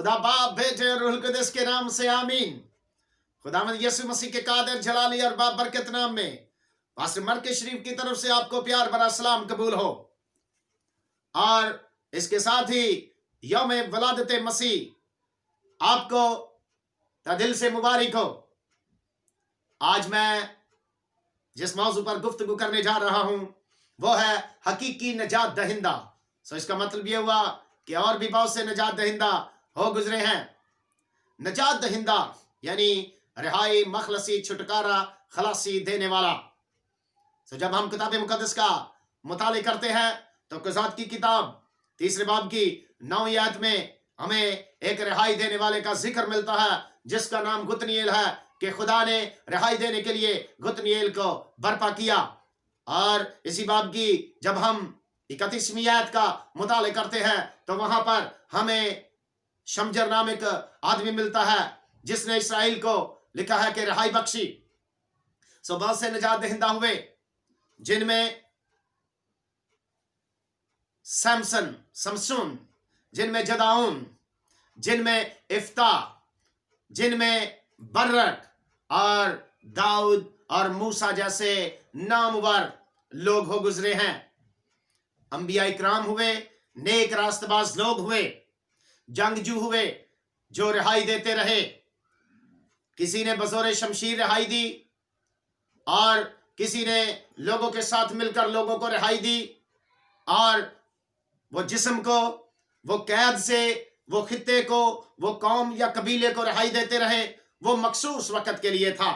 खुदा बाप, बेटे और रूह कुदस के नाम से आमीन। खुदावंद यीशु मसीह के कादिर जलाली और बाप बरकत नाम में पास्टर मरके शरीफ की तरफ से आपको प्यार भरा सलाम कबूल हो। और इसके साथ ही यौम वलादत मसीह आपको दिल से मुबारक हो। आज मैं जिस मौजू पर गुफ्तगू करने जा रहा हूं वो है हकीकी नजात दहिंदा। इसका मतलब ये हुआ कि और भी बहुत से नजात दहिंदा हो गुजरे हैं। नजात दहिंदा यानी रिहाई, मखलसी, छुटकारा, खलासी देने वाला। जब हम किताब मुकद्दस का मुताले करते हैं तो कुज़ात की किताब 3 बाब की 9वीं आयत में हमें एक रिहाई देने वाले का जिक्र मिलता है जिसका नाम गुतनिएल है, कि खुदा ने रिहाई देने के लिए गुतनिएल को बर्पा किया। और इसी बाब की जब हम 31वीं आयत का मुताले करते हैं तो वहां पर हमें शमजर नामक आदमी मिलता है जिसने इसराइल को लिखा है कि रिहाई बख्शी। बहुत से नजात दहिंदा हुए जिनमें समसून, जिनमें जदाऊन, जिनमें इफ्ता, जिनमें बर्रक और दाऊद और मूसा जैसे नामवर लोग हो गुजरे हैं। अंबिया इकराम हुए, नेक रास्तबाज लोग हुए, जंगजू हुए जो रिहाई देते रहे। किसी ने बज़ोर शमशीर रिहाई दी और किसी ने लोगों के साथ मिलकर लोगों को रिहाई दी। और वो जिस्म को, वो कैद से, वो खित्ते को, वो कौम या कबीले को रिहाई देते रहे। वो मखसूस वक्त के लिए था।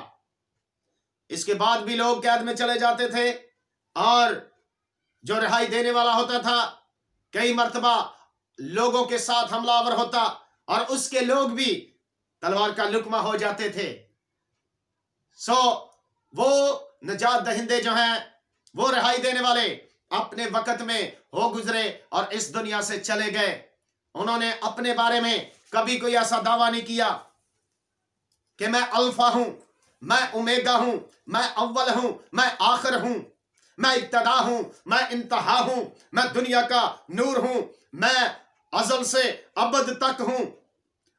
इसके बाद भी लोग कैद में चले जाते थे और जो रिहाई देने वाला होता था कई मर्तबा लोगों के साथ हमलावर होता और उसके लोग भी तलवार का लुकमा हो जाते थे। वो नजात दहिंदे जो हैं, वो रिहाई देने वाले अपने वक्त में हो गुजरे और इस दुनिया से चले गए। उन्होंने अपने बारे में कभी कोई ऐसा दावा नहीं किया कि मैं अल्फा हूं, मैं ओमेगा हूं, मैं अव्वल हूं, मैं आखिर हूं, मैं इब्तदा हूं, मैं इंतहा हूं, मैं दुनिया का नूर हूं, मैं अजल से अबद तक हूं।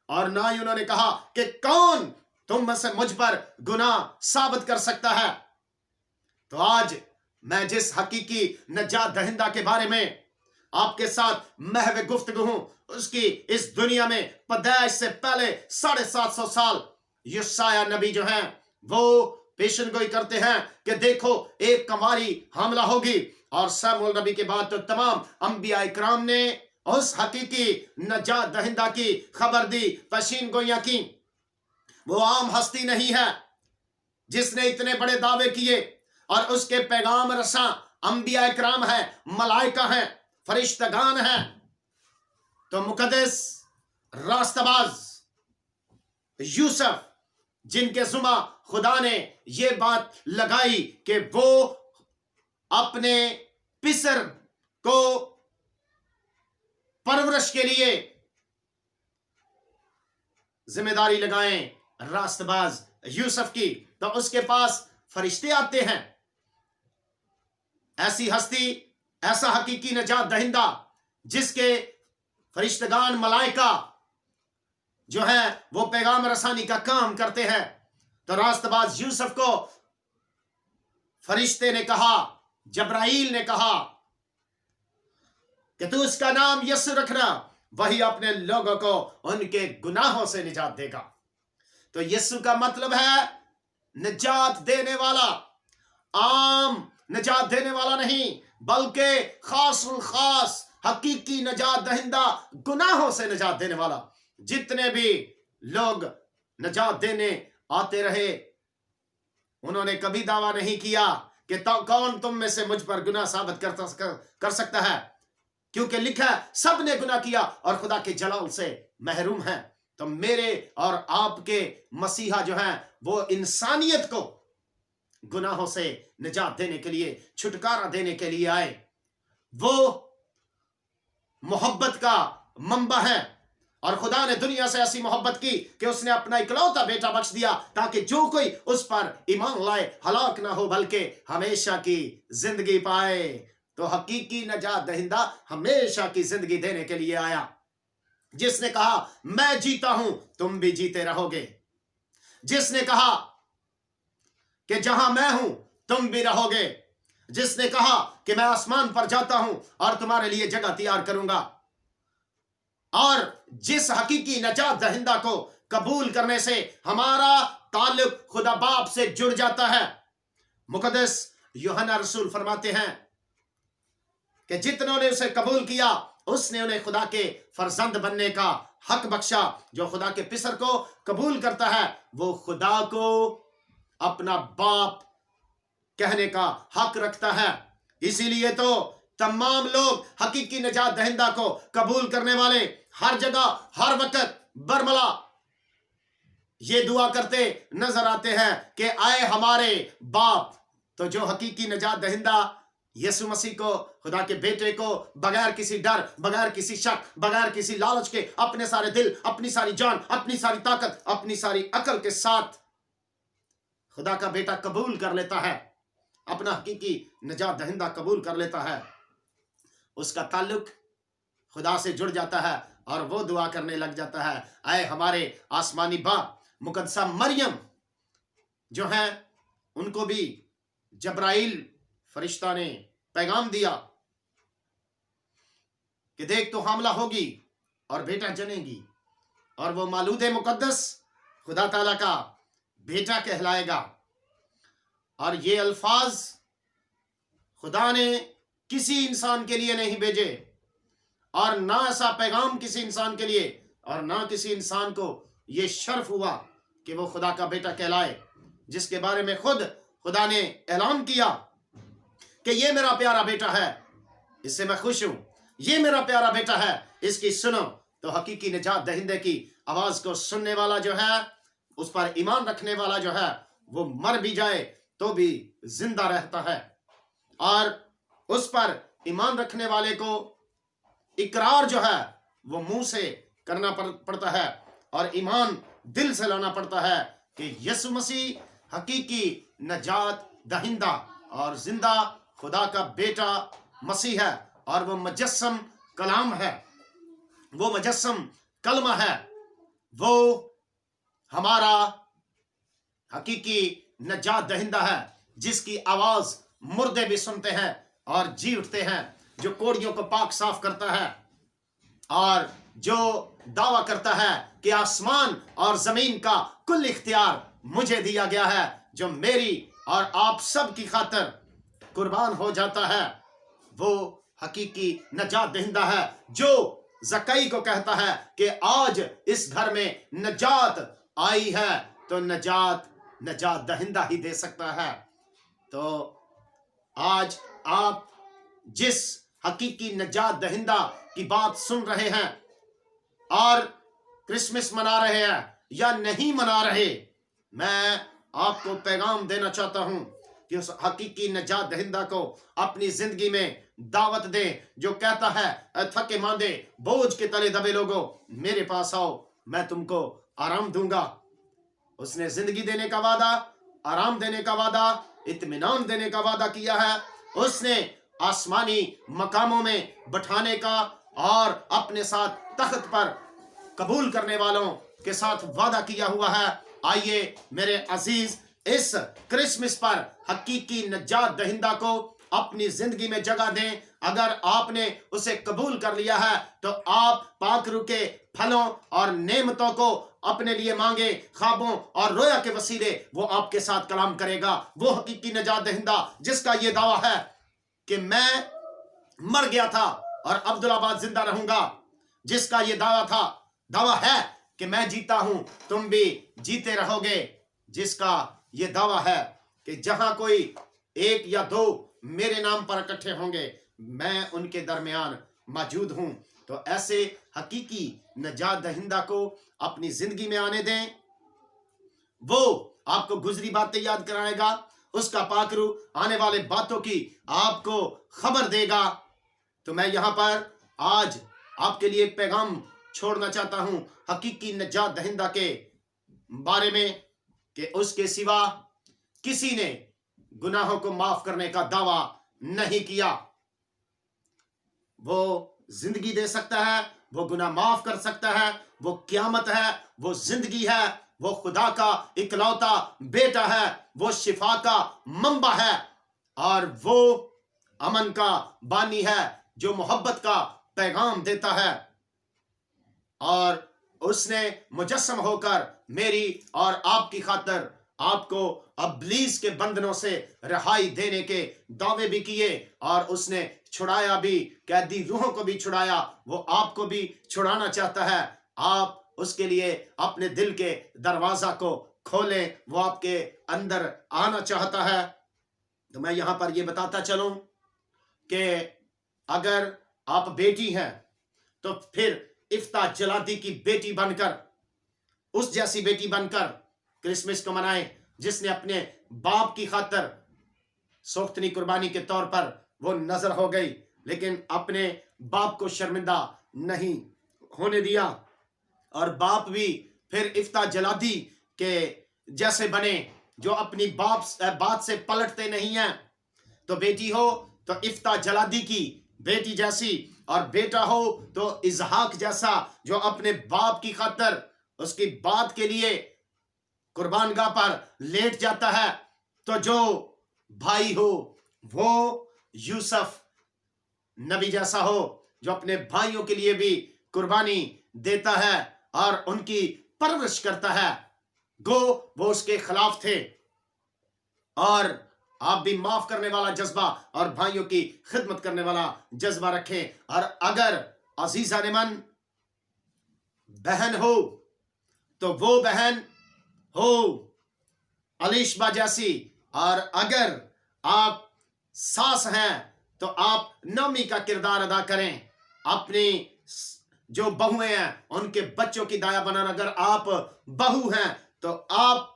और ना ही उन्होंने कहा कि कौन तुम में से मुझ पर गुनाह साबित कर सकता है। तो आज मैं जिस हकीकी नजात दहिंदा के बारे में आपके साथ महव गुफ्तगू हूं, उसकी इस दुनिया में पैदाइश से पहले 750 साल यशाया नबी जो हैं वो पेशन गोई करते हैं कि देखो एक कमारी हमला होगी। और शमूएल नबी के बाद तो तमाम अंबिया इकराम ने उस हकीकी नजात दहिंदा की खबर दी, पेशीन गोइयां की। वो आम हस्ती नहीं है जिसने इतने बड़े दावे किए, और उसके पैगाम रसा अंबिया इकराम है, मलाइका है, फरिश्तगान है। तो मुकद्दस रास्तबाज यूसुफ, जिनके जुमा खुदा ने ये बात लगाई कि वो अपने पिसर को परवरिश के लिए जिम्मेदारी लगाएं, रास्तबाज यूसुफ की, तो उसके पास फरिश्ते आते हैं। ऐसी हस्ती, ऐसा हकीकी नजात दहिंदा जिसके फरिश्तगान मलाइका जो है वो पैगाम रसानी का काम करते हैं। तो रास्तबाज यूसुफ को फरिश्ते ने कहा, जब्राइल ने कहा कि तू इसका नाम यस्सु रखना, वही अपने लोगों को उनके गुनाहों से निजात देगा। तो यस्सु का मतलब है निजात देने वाला, आम निजात देने वाला नहीं, बल्कि खासुल खास हकीकी नजात दहिंदा, गुनाहों से निजात देने वाला। जितने भी लोग नजात देने आते रहे उन्होंने कभी दावा नहीं किया कि कौन तुम में से मुझ पर गुनाह साबित कर सकता है, क्योंकि लिखा है सब ने गुनाह किया और खुदा के जलाल से महरूम है। तो मेरे और आपके मसीहा जो हैं वो इंसानियत को गुनाहों से निजात देने के लिए, छुटकारा देने के लिए आए। वो मोहब्बत का मंबा है और खुदा ने दुनिया से ऐसी मोहब्बत की कि उसने अपना इकलौता बेटा बख्श दिया ताकि जो कोई उस पर ईमान लाए हलाक ना हो बल्कि हमेशा की जिंदगी पाए। तो हकीकी नजात दहिंदा हमेशा की जिंदगी देने के लिए आया। जिसने कहा मैं जीता हूं तुम भी जीते रहोगे, जिसने कहा कि जहां मैं हूं तुम भी रहोगे, जिसने कहा कि मैं आसमान पर जाता हूं और तुम्हारे लिए जगह तैयार करूंगा, और जिस हकीकी नजात दहिंदा को कबूल करने से हमारा ताल्लुक खुदा बाप से जुड़ जाता है। मुकद्दस यूहन्ना रसूल फरमाते हैं कि जितनों ने उसे कबूल किया उसने उन्हें खुदा के फर्जंद बनने का हक बख्शा। जो खुदा के पिसर को कबूल करता है वो खुदा को अपना बाप कहने का हक रखता है। इसीलिए तो तमाम लोग हकीकी नजात दहिंदा को कबूल करने वाले हर जगह हर वक्त बरमला ये दुआ करते नजर आते हैं कि आए हमारे बाप। तो जो हकीकी नजात दहिंदा यीशु मसीह को, खुदा के बेटे को, बगैर किसी डर, बगैर किसी शक, बगैर किसी लालच के अपने सारे दिल, अपनी सारी जान, अपनी सारी ताकत, अपनी सारी अकल के साथ खुदा का बेटा कबूल कर लेता है, अपना हकीकी नजात दहिंदा कबूल कर लेता है, उसका ताल्लुक खुदा से जुड़ जाता है और वो दुआ करने लग जाता है, आए हमारे आसमानी बाप। मुकद्दसा मरियम जो है उनको भी जब्राइल फरिश्ता ने पैगाम दिया कि देख तो हामला होगी और बेटा जनेगी और वो मालूद मुकद्दस खुदा ताला का बेटा कहलाएगा। और ये अल्फाज खुदा ने किसी इंसान के लिए नहीं भेजे और ना ऐसा पैगाम किसी इंसान के लिए, और ना किसी इंसान को ये शर्फ हुआ कि वो खुदा का बेटा कहलाए, जिसके बारे में खुद खुदा ने ऐलान किया कि ये मेरा प्यारा बेटा है, इससे मैं खुश हूं, ये मेरा प्यारा बेटा है, इसकी सुनो। तो हकीकी निजात दहिंदे की आवाज को सुनने वाला जो है, उस पर ईमान रखने वाला जो है, वो मर भी जाए तो भी जिंदा रहता है। और उस पर ईमान रखने वाले को इकरार जो है वो मुंह से करना पड़ता है और ईमान दिल से लाना पड़ता है कि यीशु मसीह हकीकी नजात दहिंदा और जिंदा खुदा का बेटा मसीह है, और वो मुजस्सम कलाम है, वो मुजस्सम कलमा है, वो हमारा हकीकी नजात दहिंदा है, जिसकी आवाज मुर्दे भी सुनते हैं और जी उठते हैं, जो कोड़ियों को पाक साफ करता है और जो दावा करता है कि आसमान और जमीन का कुल इख्तियार मुझे दिया गया है, जो मेरी और आप सब की खातिर कुर्बान हो जाता है। वो हकीकी नजात दहिंदा है जो जकई को कहता है कि आज इस घर में नजात आई है, तो नजात दहिंदा ही दे सकता है। तो आज आप जिस हकीकी नजात दहिंदा की बात सुन रहे हैं और क्रिसमस मना रहे हैं या नहीं मना रहे, मैं आपको पैगाम देना चाहता हूं कि उस हकीकी नजात दहिंदा को अपनी जिंदगी में दावत दें, जो कहता है थके मांदे बोझ के तले दबे लोगों मेरे पास आओ, मैं तुमको आराम दूंगा। उसने जिंदगी देने का वादा, आराम देने का वादा, इत्मीनान देने का वादा किया है। उसने आसमानी मकामों में बैठाने का और अपने साथ तख्त पर कबूल करने वालों के साथ वादा किया हुआ है। आइए मेरे अजीज, इस क्रिसमस पर हकीकी नजात दहिंदा को अपनी जिंदगी में जगह दें। अगर आपने उसे कबूल कर लिया है तो आप पाकरू के फलों और नेमतों को अपने लिए मांगे। ख्वाबों और रोया के वसीले वो आपके साथ कलाम करेगा। वो हकीकी नजात दहिंदा जिसका ये दावा है कि मैं मर गया था और अब्दुल्लाबाद जिंदा रहूंगा, जिसका ये दावा है कि मैं जीता हूं तुम भी जीते रहोगे, जिसका ये दावा है कि जहां कोई एक या दो मेरे नाम पर इकट्ठे होंगे मैं उनके दरमियान मौजूद हूं। तो ऐसे हकीकी नजात दहिंदा को अपनी जिंदगी में आने दें। वो आपको गुजरी बातें याद कराएगा, उसका पाकरू आने वाले बातों की आपको खबर देगा। तो मैं यहां पर आज आपके लिए एक पैगाम छोड़ना चाहता हूं हकीकी नजात दहिंदा के बारे में कि उसके सिवा किसी ने गुनाहों को माफ करने का दावा नहीं किया। वो जिंदगी दे सकता है وہ گناہ معاف کر سکتا ہے، وہ قیامت ہے، وہ زندگی ہے، وہ خدا کا اکلوتا بیٹا ہے، وہ شفا کا منبع ہے، اور وہ امن کا بانی ہے جو محبت کا پیغام دیتا ہے۔ اور اس نے مجسم ہو کر میری اور آپ کی خاطر آپ کو ابلیس کے بندنوں سے رہائی دینے کے دعوے بھی کیے، اور اس نے چھڑایا بھی، قیدی روحوں کو بھی چھڑایا، وہ آپ کو بھی چھڑانا چاہتا ہے۔ آپ اس کے لیے اپنے دل کے دروازہ کو کھولیں، وہ آپ کے اندر آنا چاہتا ہے۔ تو میں یہاں پر یہ بتاتا چلوں کہ اگر آپ بیٹی ہیں تو پھر افتہ جلادی کی بیٹی بن کر، اس جیسی بیٹی بن کر کرسمس کو منائیں، جس نے اپنے باپ کی خاطر سوختنی قربانی کے طور پر وہ نظر ہو گئی، لیکن اپنے باپ کو شرمندہ نہیں ہونے دیا، اور باپ بھی پھر افتہ جلادی کے جیسے بنے جو اپنی بات سے پلٹتے نہیں ہیں۔ تو بیٹی ہو تو افتہ جلادی کی بیٹی جیسی، اور بیٹا ہو تو اسحاق جیسا جو اپنے باپ کی خاطر اس کی بات کے لیے قربان گاہ پر لیٹ جاتا ہے۔ تو جو بھائی ہو وہ یوسف نبی جیسا ہو جو اپنے بھائیوں کے لیے بھی قربانی دیتا ہے اور ان کی پرورش کرتا ہے۔ گو وہ اس کے خلاف تھے، اور آپ بھی معاف کرنے والا جذبہ اور بھائیوں کی خدمت کرنے والا جذبہ رکھیں۔ اور اگر عزیزہ نمن بہن ہو تو وہ بہن ہو الیشبا جیسی، اور اگر آپ ساس ہیں تو آپ نومی کا کردار ادا کریں، اپنی جو بہویں ہیں ان کے بچوں کی دایا بنانا۔ اگر آپ بہو ہیں تو آپ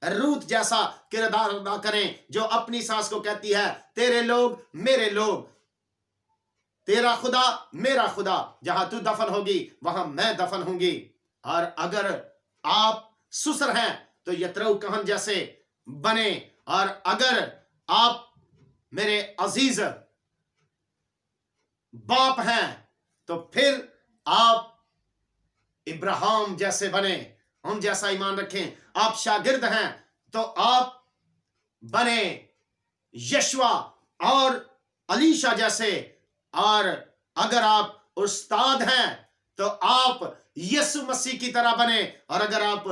روت جیسا کردار ادا کریں جو اپنی ساس کو کہتی ہے تیرے لوگ میرے لوگ، تیرا خدا میرا خدا، جہاں تو دفن ہوگی وہاں میں دفن ہوں گی۔ اور اگر آپ سسر ہیں تو یترو کہن جیسے بنے، اور اگر آپ میرے عزیز باپ ہیں تو پھر آپ ابراہیم جیسے بنے، ان جیسا ایمان رکھیں۔ آپ شاگرد ہیں تو آپ بنے یشوا اور علیشا جیسے، اور اگر آپ استاد ہیں تو آپ یسوع مسیح کی طرح بنے، اور اگر آپ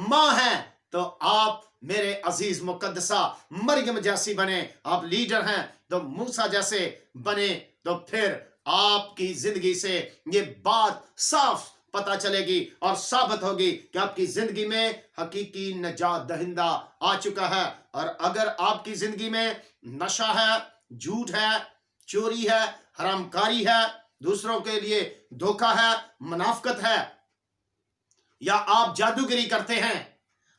ماں ہیں تو آپ میرے عزیز مقدسہ مریم جیسی بنے، آپ لیڈر ہیں تو موسیٰ جیسے بنے۔ تو پھر آپ کی زندگی سے یہ بات صاف پتہ چلے گی اور ثابت ہوگی کہ آپ کی زندگی میں حقیقی نجات دہندہ آ چکا ہے۔ اور اگر آپ کی زندگی میں نشہ ہے، جھوٹ ہے، چوری ہے، حرام کاری ہے، دوسروں کے لیے دھوکہ ہے، منافقت ہے، یا آپ جادوگری کرتے ہیں،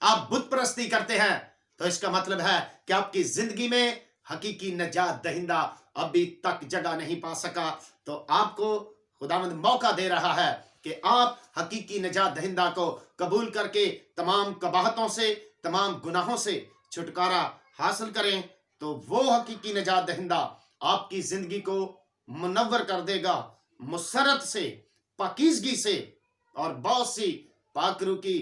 آپ بت پرستی کرتے ہیں، تو اس کا مطلب ہے کہ آپ کی زندگی میں حقیقی نجات دہندہ ابھی تک جگہ نہیں پا سکا۔ تو آپ کو خداوند موقع دے رہا ہے کہ آپ حقیقی نجات دہندہ کو قبول کر کے تمام قباحتوں سے، تمام گناہوں سے چھٹکارا حاصل کریں، تو وہ حقیقی نجات دہندہ آپ کی زندگی کو منور کر دے گا، مسرت سے، پاکیزگی سے، اور بہت سی پاک روح کی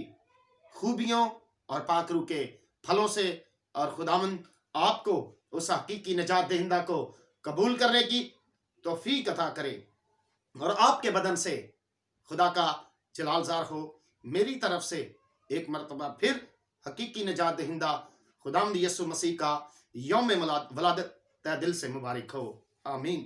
خوبیوں اور پاک روح کے پھلوں سے۔ اور خداوند آپ کو اس حقیقی نجات دہندہ کو قبول کرنے کی توفیق عطا کرے، اور آپ کے بدن سے خدا کا جلال ظاہر ہو۔ میری طرف سے ایک مرتبہ پھر حقیقی نجات دہندہ خداوند یسوع مسیح کا یوم ولادت تہ دل سے مبارک ہو۔ آمین۔